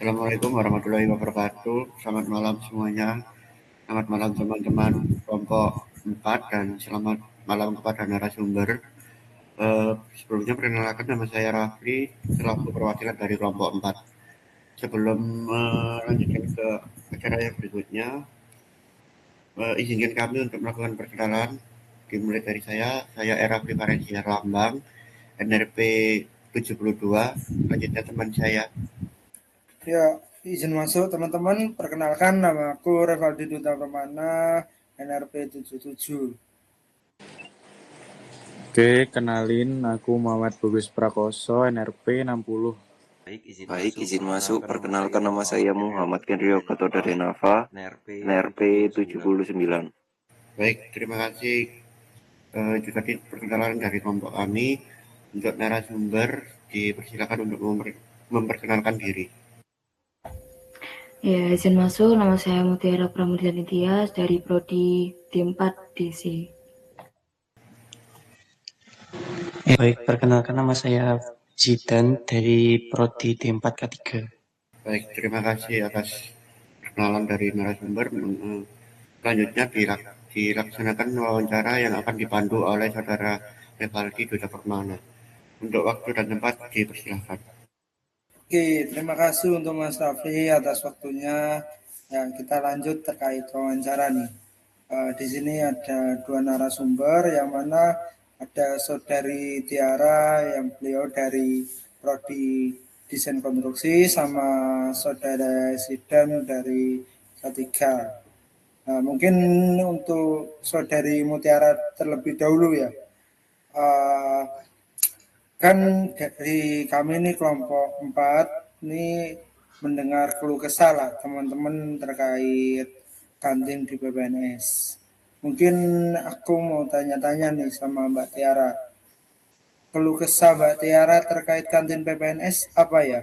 Assalamualaikum warahmatullahi wabarakatuh. Selamat malam semuanya. Selamat malam teman-teman kelompok 4 dan selamat malam kepada narasumber. Sebelumnya perkenalkan nama saya Rafli selaku perwakilan dari kelompok 4. Sebelum melanjutkan ke acara yang berikutnya, izinkan kami untuk melakukan perkenalan. Dimulai dari saya Rafli Farensiar Lambang, NRP 72. Selanjutnya teman saya. Ya, izin masuk teman-teman. Perkenalkan nama aku Revaldi Duta Permana, NRP 77. Oke, kenalin aku Muhammad Bagus Prakoso, NRP 60. Baik, izin masuk. Perkenalkan nama saya Muhammad Kendrio Gato dari Nava, NRP 79. Baik, terima kasih. Juga perkenalan dari kelompok kami. Untuk narasumber, dipersilakan untuk memperkenalkan diri. Ya, izin masuk. Nama saya Mutiara Pramudiani Tias dari Prodi D4 DC. Baik, perkenalkan nama saya Zidan dari Prodi D4 K3. Baik, terima kasih atas perkenalan dari narasumber. Selanjutnya dilaksanakan wawancara yang akan dipandu oleh Saudara Revaldi Duta Permana. Untuk waktu dan tempat dipersilakan. Oke, terima kasih untuk Mas Rafli atas waktunya. Yang kita lanjut terkait wawancara nih. Di sini ada dua narasumber yang mana ada Saudari Tiara yang beliau dari Prodi Desain Konstruksi sama Saudara Zidan dari K3. Mungkin untuk Saudari Mutiara terlebih dahulu ya. Uh, Kan dari kami nih kelompok 4 nih mendengar keluh kesah lah teman-teman terkait kantin di PPNS. Mungkin aku mau tanya-tanya nih sama Mbak Tiara. Keluh kesah Mbak Tiara terkait kantin PPNS apa ya?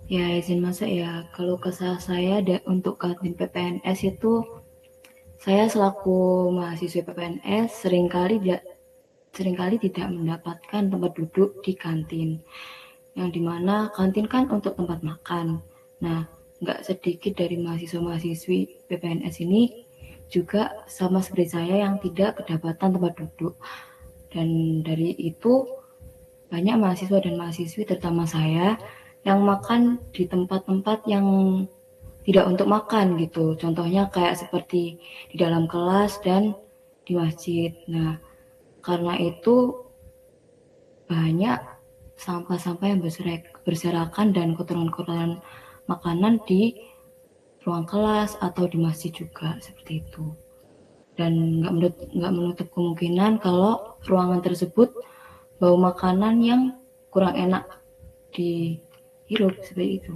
Ya, izin masuk ya. Kalau kesah saya untuk kantin PPNS itu, saya selaku mahasiswa PPNS seringkali tidak mendapatkan tempat duduk di kantin. Yang dimana kantin kan untuk tempat makan. Nah, nggak sedikit dari mahasiswa-mahasiswi PPNS ini juga sama seperti saya yang tidak kedapatan tempat duduk. Dan dari itu banyak mahasiswa dan mahasiswi terutama saya yang makan di tempat-tempat yang tidak untuk makan gitu. Contohnya kayak seperti di dalam kelas dan di masjid. Nah, karena itu banyak sampah-sampah yang berserakan dan kotoran-kotoran makanan di ruang kelas atau di masjid juga seperti itu. Dan nggak menutup kemungkinan kalau ruangan tersebut bau makanan yang kurang enak dihirup seperti itu.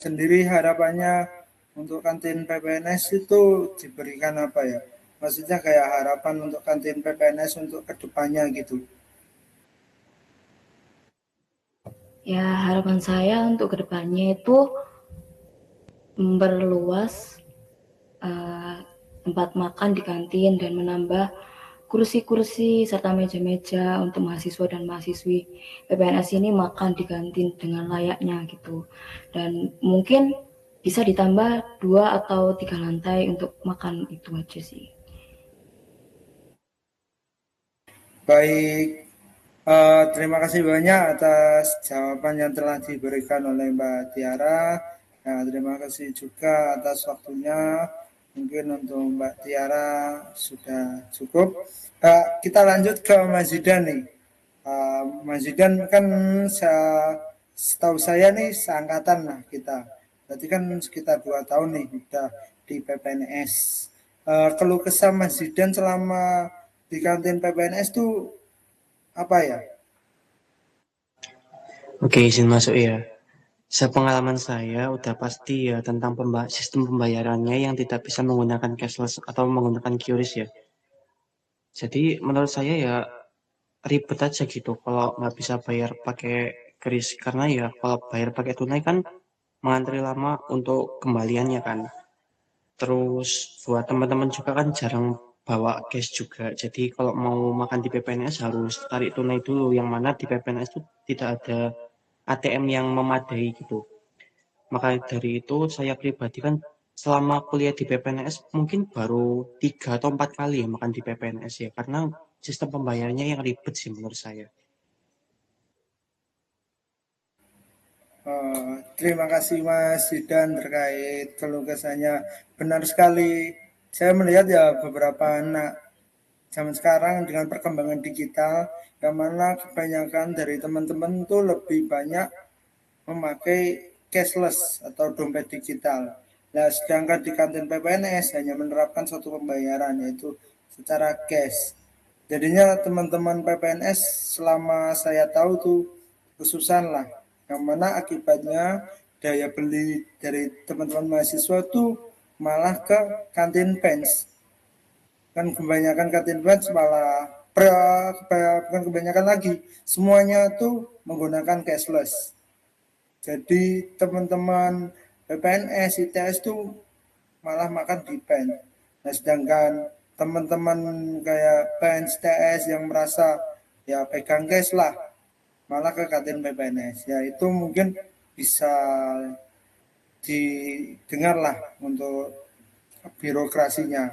Sendiri harapannya untuk kantin PPNS itu diberikan apa ya? Maksudnya kayak harapan untuk kantin PPNS untuk kedepannya gitu. Ya, harapan saya untuk kedepannya itu memperluas tempat makan di kantin dan menambah kursi-kursi serta meja-meja untuk mahasiswa dan mahasiswi PPNS ini makan di kantin dengan layaknya gitu. Dan mungkin bisa ditambah 2 atau 3 lantai untuk makan, itu aja sih. Baik, terima kasih banyak atas jawaban yang telah diberikan oleh Mbak Tiara. Nah, terima kasih juga atas waktunya. Mungkin untuk Mbak Tiara sudah cukup. Kita lanjut ke Mas Zidan nih. Mas Zidan kan setahu saya nih seangkatan lah kita. Berarti kan sekitar 2 tahun nih udah di PPNS. Keluh kesah Mas Zidan selama di kantin PPNS tuh apa ya? Oke, izin masuk ya. Sepengalaman saya udah pasti ya tentang sistem pembayarannya yang tidak bisa menggunakan cashless atau menggunakan QRIS ya. Jadi menurut saya ya ribet aja gitu kalau nggak bisa bayar pakai QRIS karena ya kalau bayar pakai tunai kan mengantri lama untuk kembaliannya kan. Terus buat teman-teman juga kan jarang bawa cash juga. Jadi kalau mau makan di PPNS harus tarik tunai dulu yang mana di PPNS itu tidak ada ATM yang memadai gitu. Maka dari itu saya pribadi kan selama kuliah di PPNS mungkin baru 3 atau 4 kali ya makan di PPNS ya, karena sistem pembayarannya yang ribet sih menurut saya. Terima kasih Mas Zidan terkait keluh kesahnya. Benar sekali. Saya melihat ya beberapa anak zaman sekarang dengan perkembangan digital, yang mana kebanyakan dari teman-teman itu lebih banyak memakai cashless atau dompet digital. Nah, sedangkan di kantin PPNS hanya menerapkan satu pembayaran yaitu secara cash. Jadinya teman-teman PPNS selama saya tahu tuh kesusahan lah, yang mana akibatnya daya beli dari teman-teman mahasiswa tuh malah ke kantin pens. Kan kebanyakan kantin pens malah bukan kebanyakan lagi, semuanya tuh menggunakan cashless. Jadi teman-teman PPNS, ITS tuh malah makan di pen. Nah, sedangkan teman-teman kayak PNS, TS yang merasa ya pegang cash lah, malah ke kantin PPNS. Ya itu mungkin bisa didengar lah untuk birokrasinya.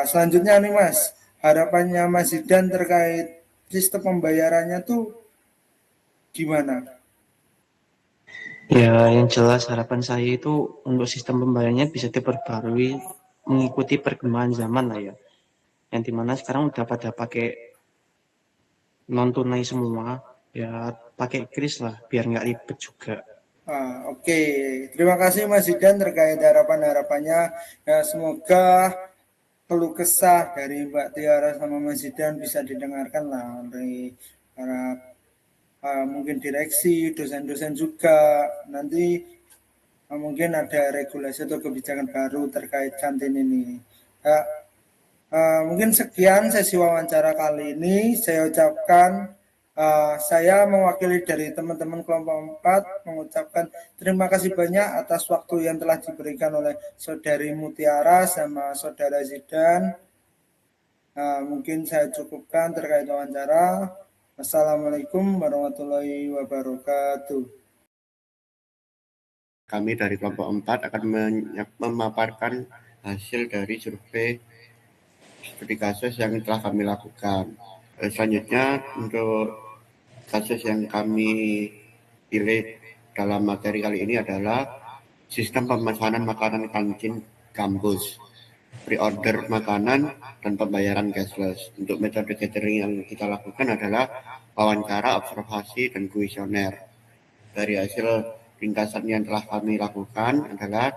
Selanjutnya nih Mas, harapannya Mas Zidan terkait sistem pembayarannya tuh gimana? Ya, yang jelas harapan saya itu untuk sistem pembayarannya bisa diperbarui mengikuti perkembangan zaman lah ya. Yang dimana sekarang udah pada pakai non tunai semua, ya pakai kris lah biar nggak ribet juga. Oke. Terima kasih Mas Zidan terkait harapan-harapannya. Ya, semoga keluh kesah dari Mbak Tiara sama Mas Zidan bisa didengarkan lah oleh para mungkin direksi, dosen-dosen juga. Nanti mungkin ada regulasi atau kebijakan baru terkait kantin ini. Ya, mungkin sekian sesi wawancara kali ini. Saya ucapkan, saya mewakili dari teman-teman kelompok 4 mengucapkan terima kasih banyak atas waktu yang telah diberikan oleh Saudari Mutiara sama Saudara Zidan. Mungkin saya cukupkan terkait wawancara. Assalamualaikum warahmatullahi wabarakatuh. Kami dari kelompok 4 akan memaparkan hasil dari survei studi kasus yang telah kami lakukan. Selanjutnya untuk kasus yang kami pilih dalam materi kali ini adalah sistem pemesanan makanan kantin kampus, pre-order makanan dan pembayaran cashless. Untuk metode catering yang kita lakukan adalah wawancara, observasi, dan kuesioner. Dari hasil ringkasan yang telah kami lakukan adalah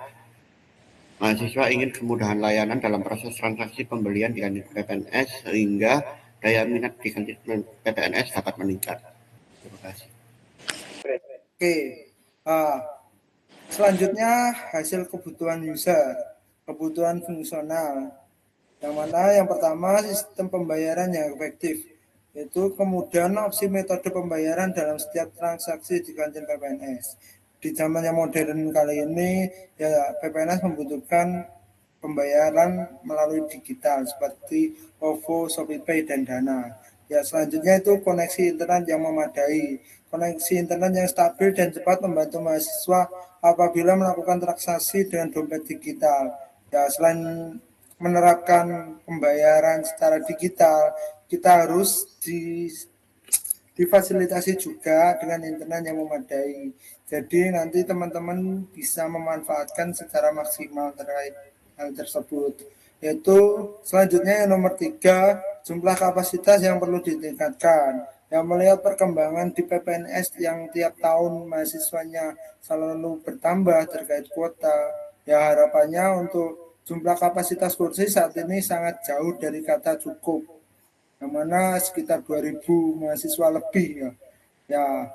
mahasiswa ingin kemudahan layanan dalam proses transaksi pembelian di kantin PPNS sehingga daya minat di kantin PPNS dapat meningkat. Terima kasih. Oke, selanjutnya hasil kebutuhan user, kebutuhan fungsional. Yang mana yang pertama sistem pembayaran yang efektif, yaitu kemudian opsi metode pembayaran dalam setiap transaksi di kantin PPNS. Di zaman yang modern kali ini, ya PPNS membutuhkan pembayaran melalui digital seperti OVO, ShopeePay, dan Dana. Ya, selanjutnya itu koneksi internet yang memadai. Koneksi internet yang stabil dan cepat membantu mahasiswa apabila melakukan transaksi dengan dompet digital. Ya, selain menerapkan pembayaran secara digital, kita harus difasilitasi juga dengan internet yang memadai. Jadi nanti teman-teman bisa memanfaatkan secara maksimal terkait hal tersebut. Yaitu selanjutnya yang nomor 3, jumlah kapasitas yang perlu ditingkatkan. Yang melihat perkembangan di PPNS yang tiap tahun mahasiswanya selalu bertambah terkait kuota, ya harapannya untuk jumlah kapasitas kursi saat ini sangat jauh dari kata cukup, yang mana sekitar 2000 mahasiswa lebih ya. Ya,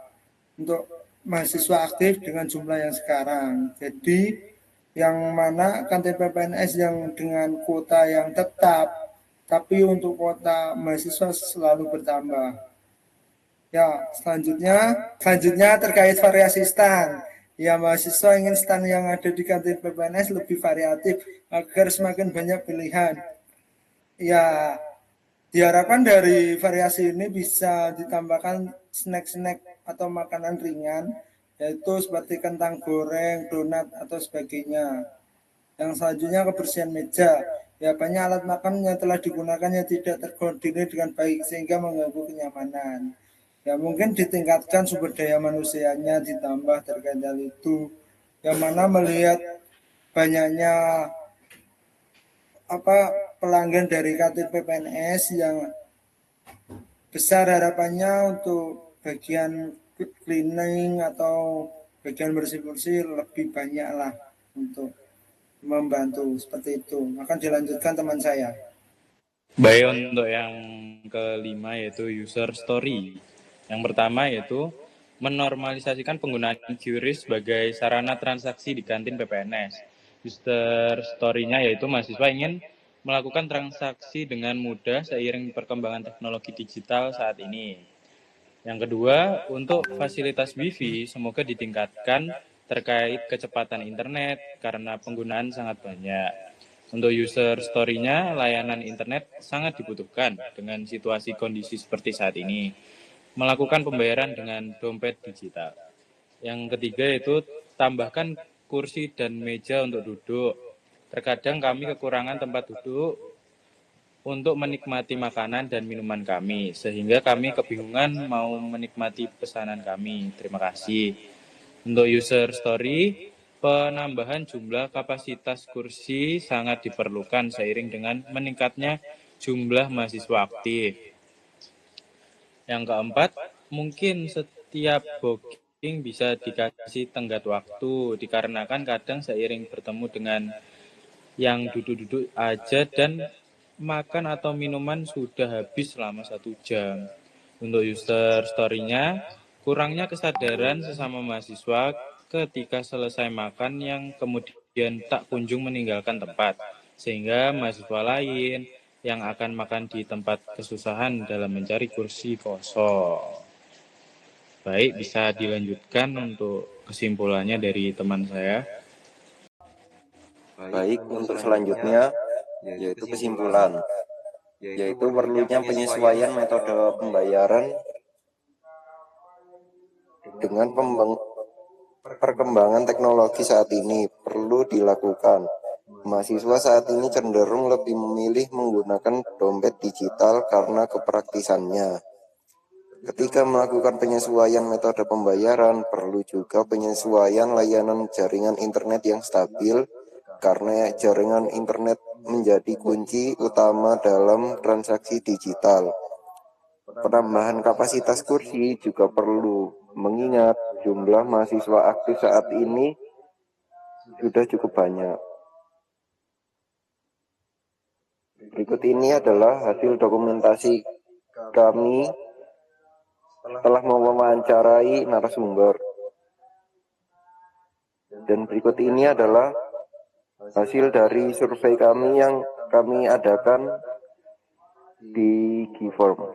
untuk mahasiswa aktif dengan jumlah yang sekarang. Jadi yang mana kantin PPNS yang dengan kuota yang tetap, tapi untuk kuota mahasiswa selalu bertambah. Ya, selanjutnya terkait variasi stand. Ya, mahasiswa ingin stand yang ada di kantin PPNS lebih variatif agar semakin banyak pilihan. Ya, diharapkan dari variasi ini bisa ditambahkan snack-snack atau makanan ringan, yaitu seperti kentang goreng, donat, atau sebagainya. Yang selanjutnya kebersihan meja. Ya, banyak alat makan yang telah digunakannya tidak terkoordinir dengan baik sehingga mengganggu kenyamanan. Ya, mungkin ditingkatkan sumber daya manusianya ditambah terkait hal itu. Yang mana melihat banyaknya pelanggan dari KTP PNS yang besar, harapannya untuk bagian cleaning atau bagian bersih-bersih lebih banyak lah untuk membantu seperti itu. Akan dilanjutkan teman saya. Baik, untuk yang kelima yaitu user story. Yang pertama yaitu menormalisasikan penggunaan QRIS sebagai sarana transaksi di kantin PPNS. User story-nya yaitu mahasiswa ingin melakukan transaksi dengan mudah seiring perkembangan teknologi digital saat ini. Yang kedua, untuk fasilitas Wi-Fi semoga ditingkatkan terkait kecepatan internet karena penggunaan sangat banyak. Untuk user story-nya, layanan internet sangat dibutuhkan dengan situasi kondisi seperti saat ini. Melakukan pembayaran dengan dompet digital. Yang ketiga itu tambahkan kursi dan meja untuk duduk. Terkadang kami kekurangan tempat duduk untuk menikmati makanan dan minuman kami, sehingga kami kebingungan mau menikmati pesanan kami. Terima kasih. Untuk user story, penambahan jumlah kapasitas kursi sangat diperlukan seiring dengan meningkatnya jumlah mahasiswa aktif. Yang keempat, mungkin setiap booking bisa dikasih tenggat waktu, dikarenakan kadang seiring bertemu dengan yang duduk-duduk aja dan makan atau minuman sudah habis selama 1 jam. Untuk user story-nya, kurangnya kesadaran sesama mahasiswa ketika selesai makan yang kemudian tak kunjung meninggalkan tempat, sehingga mahasiswa lain yang akan makan di tempat kesusahan dalam mencari kursi kosong. Baik, bisa dilanjutkan untuk kesimpulannya dari teman saya. Baik, untuk selanjutnya yaitu kesimpulan, yaitu perlunya penyesuaian metode pembayaran dengan perkembangan teknologi saat ini perlu dilakukan. Mahasiswa saat ini cenderung lebih memilih menggunakan dompet digital karena kepraktisannya. Ketika melakukan penyesuaian metode pembayaran, perlu juga penyesuaian layanan jaringan internet yang stabil, karena jaringan internet menjadi kunci utama dalam transaksi digital. Penambahan kapasitas kursi juga perlu, mengingat jumlah mahasiswa aktif saat ini sudah cukup banyak. Berikut ini adalah hasil dokumentasi kami telah mewawancarai narasumber. Dan berikut ini adalah hasil dari survei kami yang kami adakan di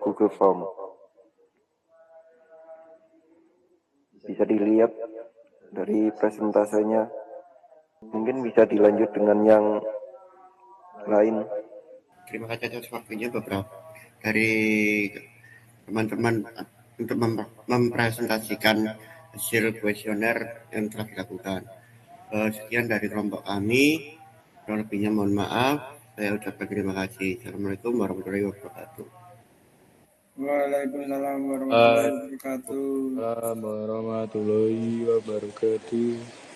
Google Form. Bisa dilihat dari presentasenya. Mungkin bisa dilanjut dengan yang lain. Terima kasih atas waktunya beberapa dari teman-teman untuk mempresentasikan hasil kuesioner yang telah dilakukan. Sekian dari kelompok kami. Kurang lebihnya mohon maaf. Saya ucapkan terima kasih. Assalamualaikum warahmatullahi wabarakatuh. Waalaikumsalam warahmatullahi wabarakatuh. Assalamualaikum warahmatullahi wabarakatuh.